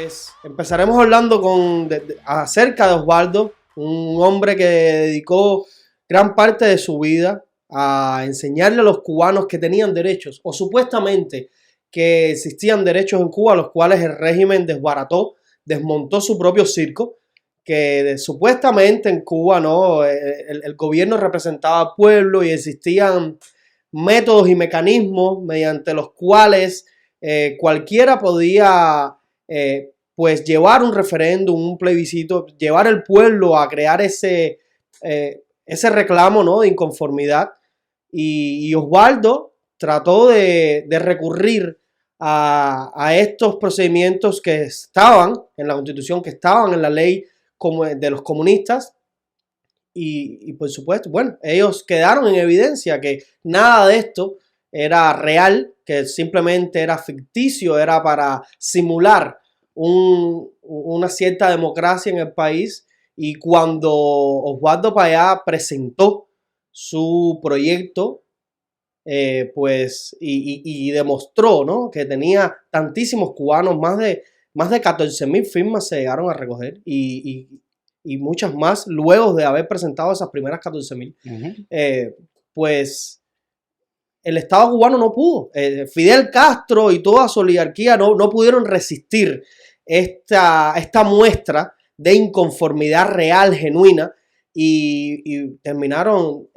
Pues empezaremos hablando acerca de Osvaldo, un hombre que dedicó gran parte de su vida a enseñarle a los cubanos que tenían derechos, o supuestamente que existían derechos en Cuba, los cuales el régimen desbarató, desmontó su propio circo, que supuestamente en Cuba no el gobierno representaba al pueblo y existían métodos y mecanismos mediante los cuales cualquiera podía pues llevar un referéndum, un plebiscito, llevar al pueblo a crear ese reclamo, ¿no?, de inconformidad. Y Osvaldo trató de recurrir a estos procedimientos que estaban en la Constitución, que estaban en la ley de los comunistas. Y por supuesto, bueno, ellos quedaron en evidencia que nada de esto era real, que simplemente era ficticio, era para simular una cierta democracia en el país. Y cuando Osvaldo Payá presentó su proyecto, pues, y demostró, ¿no?, que tenía tantísimos cubanos, más de 14,000 firmas se llegaron a recoger y muchas más luego de haber presentado esas primeras 14,000. Pues el Estado cubano no pudo. Fidel Castro y toda su oligarquía no pudieron resistir esta muestra de inconformidad real, genuina, y terminaron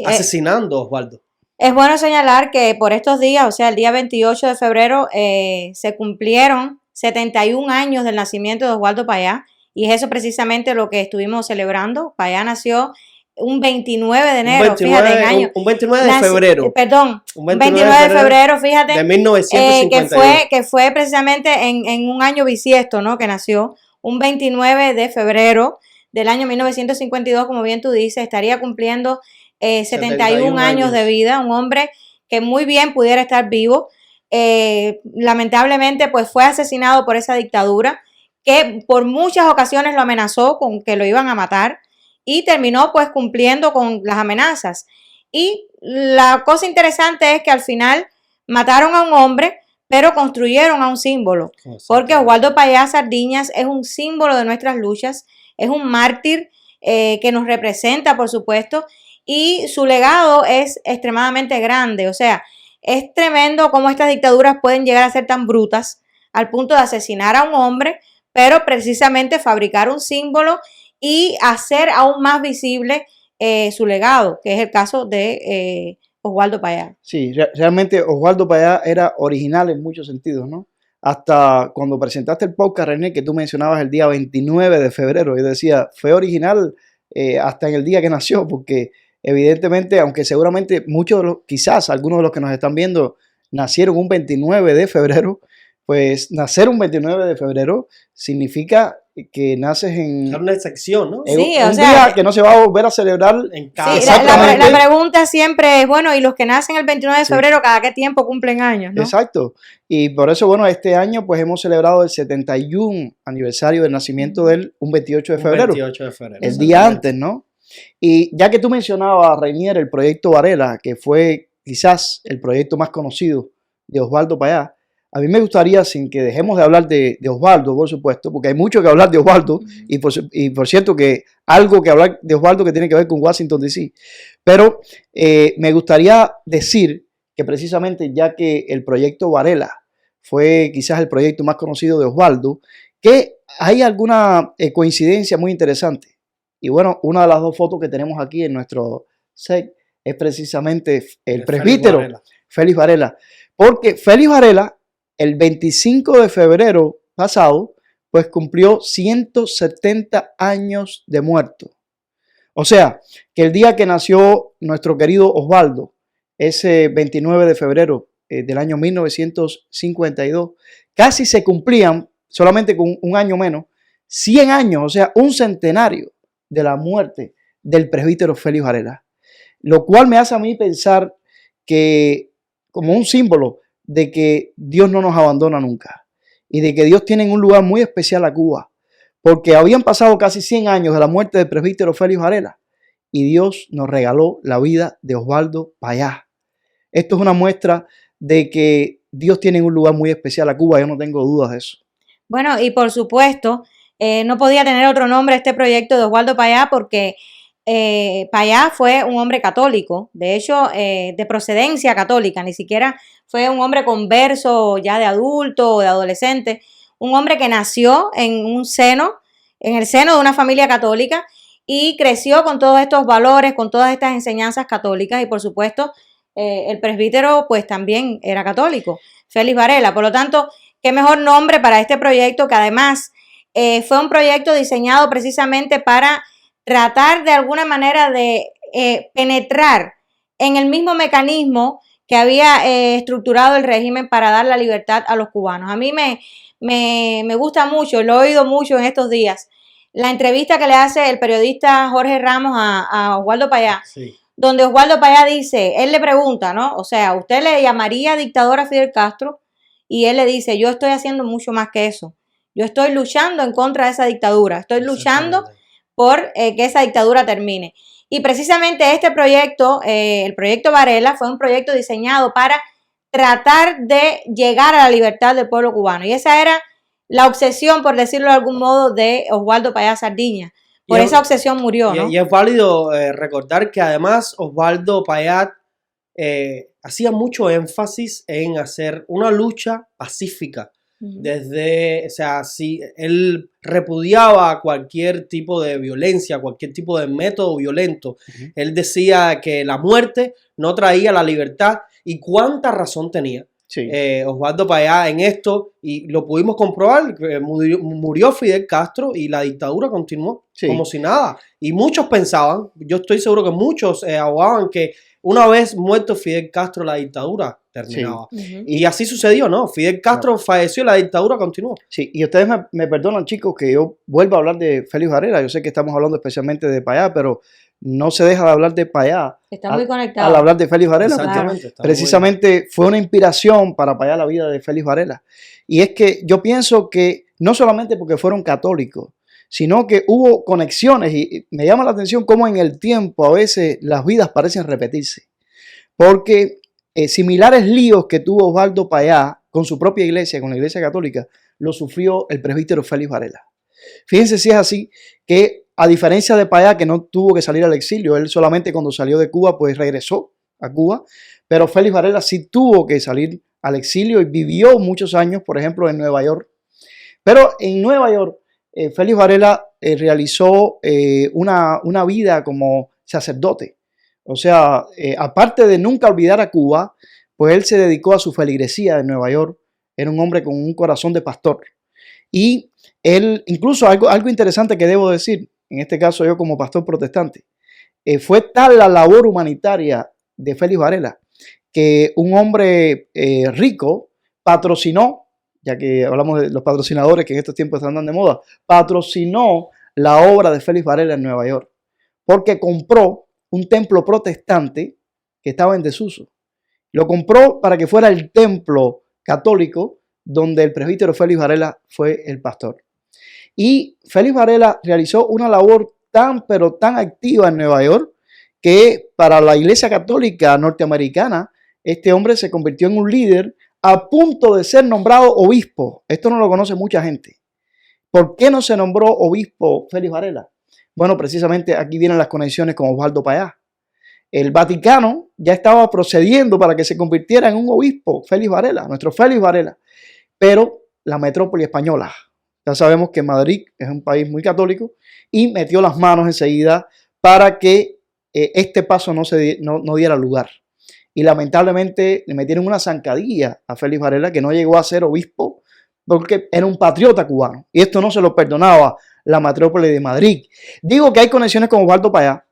asesinando a Osvaldo. Es bueno señalar que por estos días, o sea, el día 28 de febrero, se cumplieron 71 años del nacimiento de Osvaldo Payá, y es eso precisamente lo que estuvimos celebrando. Payá nació un 29 de enero, fíjate, en año. Un 29 de febrero. Perdón, un 29 de febrero, fíjate. De 1952. Que fue precisamente en un año bisiesto, ¿no?, que nació. Un 29 de febrero del año 1952, como bien tú dices, estaría cumpliendo 71 años de vida. Un hombre que muy bien pudiera estar vivo. Lamentablemente, pues fue asesinado por esa dictadura que por muchas ocasiones lo amenazó con que lo iban a matar, y terminó pues cumpliendo con las amenazas. Y la cosa interesante es que al final mataron a un hombre, pero construyeron a un símbolo, porque Osvaldo Payá Sardiñas es un símbolo de nuestras luchas, es un mártir que nos representa, por supuesto, y su legado es extremadamente grande. O sea, es tremendo cómo estas dictaduras pueden llegar a ser tan brutas al punto de asesinar a un hombre, pero precisamente fabricar un símbolo y hacer aún más visible su legado, que es el caso de Osvaldo Payá. Sí, realmente Osvaldo Payá era original en muchos sentidos, ¿no? Hasta cuando presentaste el podcast, René, que tú mencionabas el día 29 de febrero, yo decía, fue original hasta en el día que nació, porque evidentemente, aunque seguramente quizás algunos de los que nos están viendo nacieron un 29 de febrero, pues nacer un 29 de febrero significa que naces en una excepción, ¿no? Sí, un día que no se va a volver a celebrar en casa. Sí, la pregunta siempre es, bueno, ¿y los que nacen el 29 de febrero, cada qué tiempo cumplen años, no? Exacto. Y por eso, bueno, este año pues hemos celebrado el 71 aniversario del nacimiento de él, un 28 de febrero. 28 de febrero. El día antes, ¿no? Y ya que tú mencionabas, Reinier, el proyecto Varela, que fue quizás el proyecto más conocido de Osvaldo Payá, a mí me gustaría, sin que dejemos de hablar de Osvaldo, por supuesto, porque hay mucho que hablar de Osvaldo, y por cierto que algo que hablar de Osvaldo que tiene que ver con Washington, D.C., pero me gustaría decir que precisamente ya que el proyecto Varela fue quizás el proyecto más conocido de Osvaldo, que hay alguna coincidencia muy interesante. Y bueno, una de las dos fotos que tenemos aquí en nuestro set es precisamente el presbítero Félix Varela, porque Félix Varela, el 25 de febrero pasado, pues cumplió 170 años de muerto. O sea, que el día que nació nuestro querido Osvaldo, ese 29 de febrero del año 1952, casi se cumplían, solamente con un año menos, 100 años, o sea, un centenario de la muerte del presbítero Félix Varela. Lo cual me hace a mí pensar que, como un símbolo de que Dios no nos abandona nunca y de que Dios tiene un lugar muy especial a Cuba, porque habían pasado casi 100 años de la muerte del presbítero Félix Varela y Dios nos regaló la vida de Osvaldo Payá. Esto es una muestra de que Dios tiene un lugar muy especial a Cuba, yo no tengo dudas de eso. Bueno, y por supuesto, no podía tener otro nombre este proyecto de Oswaldo Payá porque Payá fue un hombre católico, de hecho, de procedencia católica, ni siquiera fue un hombre converso ya de adulto o de adolescente, un hombre que nació en el seno de una familia católica y creció con todos estos valores, con todas estas enseñanzas católicas y por supuesto el presbítero pues también era católico, Félix Varela. Por lo tanto, qué mejor nombre para este proyecto que además fue un proyecto diseñado precisamente para tratar de alguna manera de penetrar en el mismo mecanismo que había estructurado el régimen para dar la libertad a los cubanos. A mí me gusta mucho, lo he oído mucho en estos días, la entrevista que le hace el periodista Jorge Ramos a Oswaldo Payá, sí, donde Oswaldo Payá dice, él le pregunta, ¿no? O sea, ¿usted le llamaría dictador a Fidel Castro? Y él le dice, yo estoy haciendo mucho más que eso. Yo estoy luchando en contra de esa dictadura. Estoy luchando por que esa dictadura termine. Y precisamente este proyecto, el proyecto Varela, fue un proyecto diseñado para tratar de llegar a la libertad del pueblo cubano. Y esa era la obsesión, por decirlo de algún modo, de Oswaldo Payá Sardiña. Por esa obsesión murió, ¿no? Y es válido recordar que además Oswaldo Payá hacía mucho énfasis en hacer una lucha pacífica. Desde, o sea, si él repudiaba cualquier tipo de violencia, cualquier tipo de método violento, él decía que la muerte no traía la libertad y cuánta razón tenía. Sí. Oswaldo Payá en esto, y lo pudimos comprobar, murió Fidel Castro y la dictadura continuó como si nada. Y muchos pensaban, yo estoy seguro que muchos abogaban que una vez muerto Fidel Castro, la dictadura terminaba. Sí. Y así sucedió, ¿no? Fidel Castro falleció y la dictadura continuó. Sí, y ustedes me perdonan, chicos, que yo vuelva a hablar de Félix Varela. Yo sé que estamos hablando especialmente de Payá, pero no se deja de hablar de Payá. Está muy conectado. Al hablar de Félix Varela. Exactamente. Precisamente fue una inspiración para Payá la vida de Félix Varela. Y es que yo pienso que no solamente porque fueron católicos, sino que hubo conexiones y me llama la atención cómo en el tiempo a veces las vidas parecen repetirse. Porque similares líos que tuvo Oswaldo Payá con su propia iglesia, con la iglesia católica, lo sufrió el presbítero Félix Varela. Fíjense si es así que a diferencia de Payá, que no tuvo que salir al exilio, él solamente cuando salió de Cuba pues regresó a Cuba, pero Félix Varela sí tuvo que salir al exilio y vivió muchos años, por ejemplo, en Nueva York. Pero en Nueva York, Félix Varela realizó una vida como sacerdote. O sea, aparte de nunca olvidar a Cuba, pues él se dedicó a su feligresía en Nueva York. Era un hombre con un corazón de pastor. Y él, incluso algo interesante que debo decir, en este caso yo como pastor protestante, fue tal la labor humanitaria de Félix Varela que un hombre rico patrocinó, ya que hablamos de los patrocinadores que en estos tiempos están tan de moda, patrocinó la obra de Félix Varela en Nueva York, porque compró un templo protestante que estaba en desuso. Lo compró para que fuera el templo católico donde el presbítero Félix Varela fue el pastor. Y Félix Varela realizó una labor pero tan activa en Nueva York que para la Iglesia Católica norteamericana este hombre se convirtió en un líder a punto de ser nombrado obispo. Esto no lo conoce mucha gente. ¿Por qué no se nombró obispo Félix Varela? Bueno, precisamente aquí vienen las conexiones con Oswaldo Payá. El Vaticano ya estaba procediendo para que se convirtiera en un obispo, Félix Varela, nuestro Félix Varela. Pero la metrópoli española, ya sabemos que Madrid es un país muy católico y metió las manos enseguida para que este paso no diera lugar. Y lamentablemente le metieron una zancadilla a Félix Varela que no llegó a ser obispo porque era un patriota cubano. Y esto no se lo perdonaba la metrópoli de Madrid. Digo que hay conexiones con Oswaldo Payá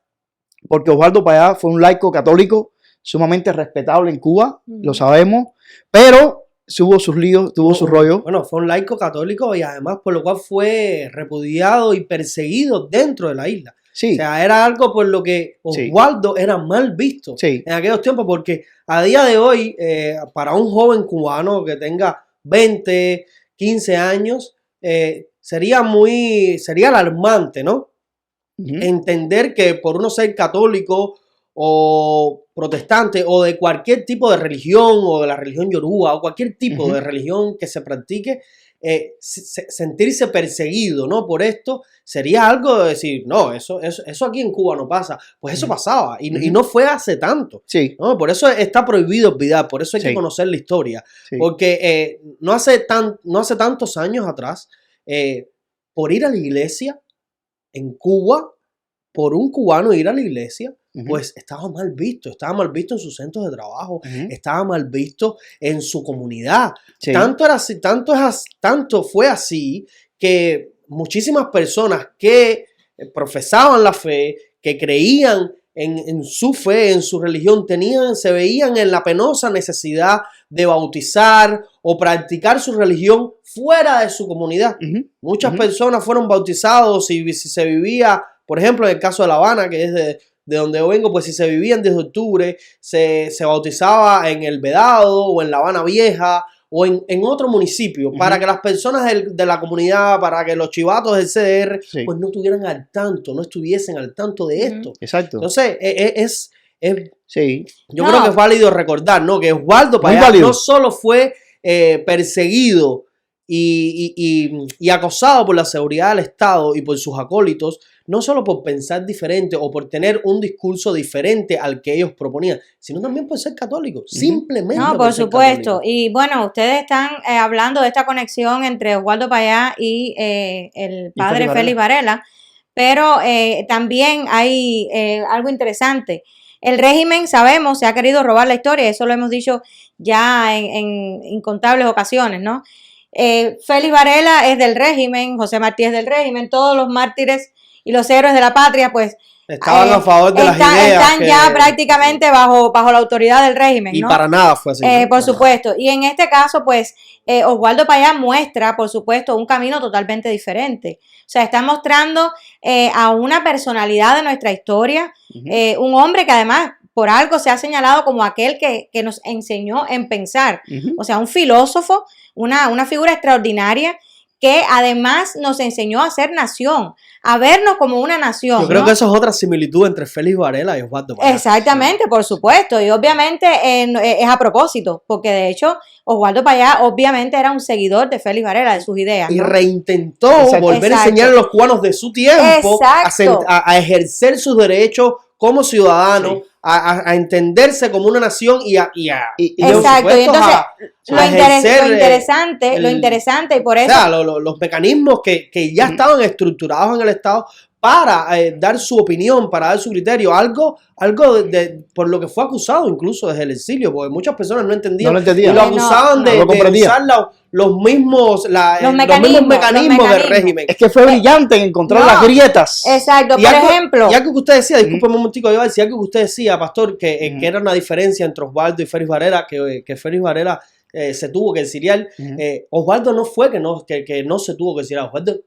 porque Oswaldo Payá fue un laico católico sumamente respetable en Cuba, lo sabemos, pero tuvo sus líos, tuvo su rollo. Bueno, fue un laico católico y además por lo cual fue repudiado y perseguido dentro de la isla. Sí. O sea, era algo por lo que Oswaldo era mal visto en aquellos tiempos, porque a día de hoy, para un joven cubano que tenga 20, 15 años, sería alarmante, ¿no? Entender que por uno ser católico o protestante o de cualquier tipo de religión o de la religión yoruba o cualquier tipo de religión que se practique, sentirse perseguido, ¿no? Por esto sería algo de decir, no, eso aquí en Cuba no pasa. Pues eso pasaba y no fue hace tanto. Sí. ¿No? Por eso está prohibido olvidar, por eso hay que conocer la historia. Sí. Porque no hace tantos años atrás, por ir a la iglesia en Cuba, por un cubano ir a la iglesia, pues estaba mal visto en sus centros de trabajo, estaba mal visto en su comunidad. Sí. Tanto fue así que muchísimas personas que profesaban la fe, que creían en su fe, en su religión, se veían en la penosa necesidad de bautizar o practicar su religión fuera de su comunidad. Muchas personas fueron bautizados si se vivía, por ejemplo, en el caso de La Habana, que es de donde yo vengo, pues si se vivía en 10 de octubre, se bautizaba en El Vedado o en La Habana Vieja o en otro municipio, para que las personas de la comunidad, para que los chivatos del CDR, pues no estuviesen al tanto de esto. Exacto. Entonces, yo creo que es válido recordar, ¿no? Que Osvaldo Payá no solo fue perseguido y acosado por la seguridad del Estado y por sus acólitos, no solo por pensar diferente o por tener un discurso diferente al que ellos proponían, sino también por ser católico, simplemente. No, por supuesto. Y bueno, ustedes están hablando de esta conexión entre Osvaldo Payá y el padre Félix Varela, pero también hay algo interesante. El régimen, sabemos, se ha querido robar la historia, eso lo hemos dicho ya en incontables ocasiones, ¿no? Félix Varela es del régimen, José Martí es del régimen, todos los mártires y los héroes de la patria, pues estaban a favor de las ideas. Están ya prácticamente bajo la autoridad del régimen, y ¿no? Para nada fue así. Por supuesto. Y en este caso, pues, Osvaldo Payá muestra, por supuesto, un camino totalmente diferente. O sea, está mostrando a una personalidad de nuestra historia, un hombre que además por algo se ha señalado como aquel que nos enseñó en pensar. O sea, un filósofo, una figura extraordinaria que además nos enseñó a ser nación, a vernos como una nación. Yo creo que eso es otra similitud entre Félix Varela y Osvaldo Payá. Exactamente, por supuesto, y obviamente es a propósito, porque de hecho Osvaldo Payá obviamente era un seguidor de Félix Varela, de sus ideas, ¿no? Y reintentó volver a enseñar a los cubanos de su tiempo a ejercer sus derechos como ciudadanos, a entenderse como una nación exacto, y entonces lo interesante y por eso... O sea, los mecanismos que ya estaban estructurados en el Estado para dar su opinión, para dar su criterio, algo por lo que fue acusado incluso desde el exilio, porque muchas personas no entendían y lo acusaban de usar los mismos mecanismos del régimen. Es que fue brillante en encontrar las grietas. Exacto, por ejemplo. Y algo que usted decía, discúlpeme un momentico, algo que usted decía, Pastor, que era una diferencia entre Osvaldo y Félix Varela, que Félix Varela se tuvo que exiliar. Osvaldo no fue que no se tuvo que exiliar. Osvaldo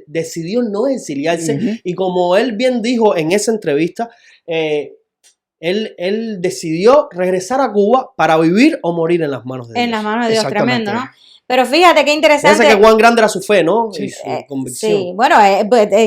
decidió no exiliarse. Y como él bien dijo en esa entrevista, él decidió regresar a Cuba para vivir o morir en las manos de Dios. En las manos de Dios, tremendo, ¿no? Pero fíjate qué interesante. Parece que cuán grande era su fe, ¿no? Y su convicción. Sí, bueno,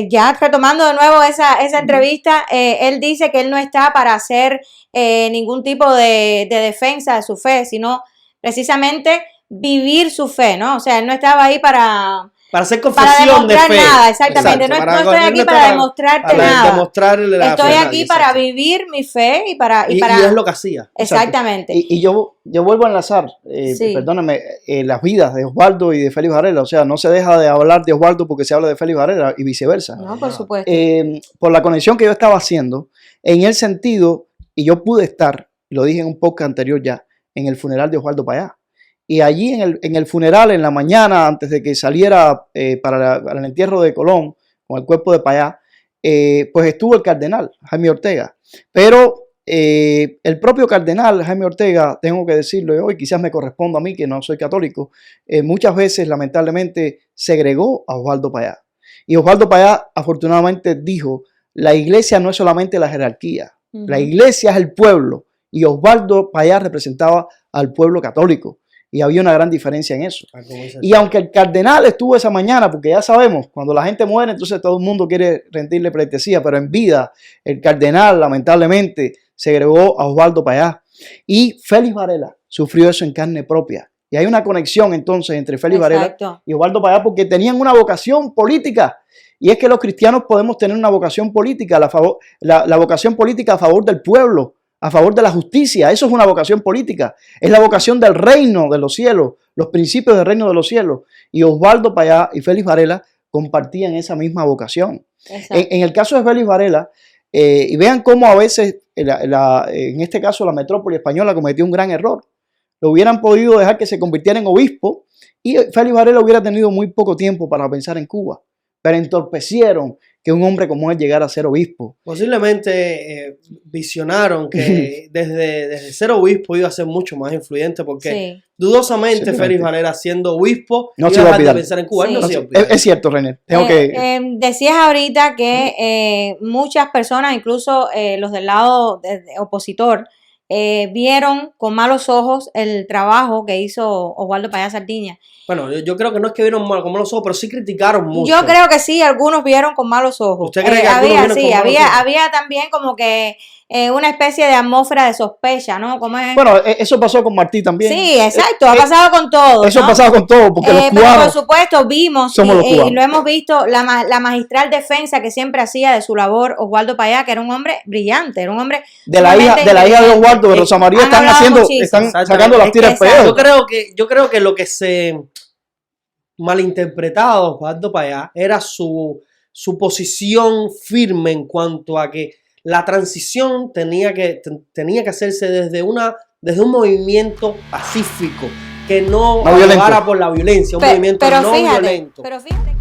ya retomando de nuevo esa entrevista, él dice que él no está para hacer ningún tipo de defensa de su fe, sino precisamente vivir su fe, ¿no? O sea, él no estaba ahí para hacer confesión de fe. Nada, exactamente. Exacto, no estoy aquí para demostrarte nada. Estoy aquí para vivir mi fe y es lo que hacía. Exactamente. Y yo vuelvo a enlazar, perdóname, las vidas de Osvaldo y de Félix Varela. O sea, no se deja de hablar de Osvaldo porque se habla de Félix Varela y viceversa. No, por supuesto. Por la conexión que yo estaba haciendo, en el sentido, y yo pude estar, lo dije en un podcast anterior ya, en el funeral de Osvaldo Payá. Y allí en el funeral, en la mañana, antes de que saliera para el entierro de Colón, con el cuerpo de Payá, pues estuvo el cardenal Jaime Ortega. Pero el propio cardenal Jaime Ortega, tengo que decirlo hoy, quizás me corresponda a mí, que no soy católico, muchas veces, lamentablemente, segregó a Osvaldo Payá. Y Osvaldo Payá, afortunadamente, dijo, la iglesia no es solamente la jerarquía, la iglesia es el pueblo. Y Osvaldo Payá representaba al pueblo católico. Y había una gran diferencia en eso. Y aunque el cardenal estuvo esa mañana, porque ya sabemos, cuando la gente muere, entonces todo el mundo quiere rendirle pleitesía, pero en vida, el cardenal lamentablemente segregó a Osvaldo Payá. Y Félix Varela sufrió eso en carne propia. Y hay una conexión entonces entre Félix Varela Exacto. y Osvaldo Payá porque tenían una vocación política. Y es que los cristianos podemos tener una vocación política, la vocación política a favor del pueblo, a favor de la justicia. Eso es una vocación política. Es la vocación del reino de los cielos, los principios del reino de los cielos. Y Osvaldo Payá y Félix Varela compartían esa misma vocación. En el caso de Félix Varela, y vean cómo a veces, en este caso, la metrópoli española cometió un gran error. Lo hubieran podido dejar que se convirtiera en obispo y Félix Varela hubiera tenido muy poco tiempo para pensar en Cuba. Pero entorpecieron que un hombre como él llegara a ser obispo. Posiblemente visionaron que desde ser obispo iba a ser mucho más influyente porque dudosamente Félix Varela siendo obispo no iba a dejar de pensar en Cuba. Sí. No es cierto, René. Decías ahorita que muchas personas, incluso los del lado opositor, vieron con malos ojos el trabajo que hizo Osvaldo Payá Sardiña. Bueno, yo creo que no es que vieron mal con malos ojos, pero sí criticaron mucho. Yo creo que sí, algunos vieron con malos ojos. ¿Usted cree que algunos vieron con malos ojos? Había también como que una especie de atmósfera de sospecha, ¿no? ¿Cómo es? Bueno, eso pasó con Martí también. Sí, exacto, ha pasado con todo. Eso ¿no? ha pasado con todo, porque los cubanos... Pero por supuesto vimos y lo hemos visto, la magistral defensa que siempre hacía de su labor Osvaldo Payá, que era un hombre brillante, era un hombre... De la hija de Osvaldo, de Rosa María, están sacando las tiras peor. Yo creo que lo que se malinterpretaba de Osvaldo Payá era su posición firme en cuanto a que la transición tenía que hacerse desde un movimiento pacífico que no llevara por la violencia, un movimiento no violento. Pero fíjate.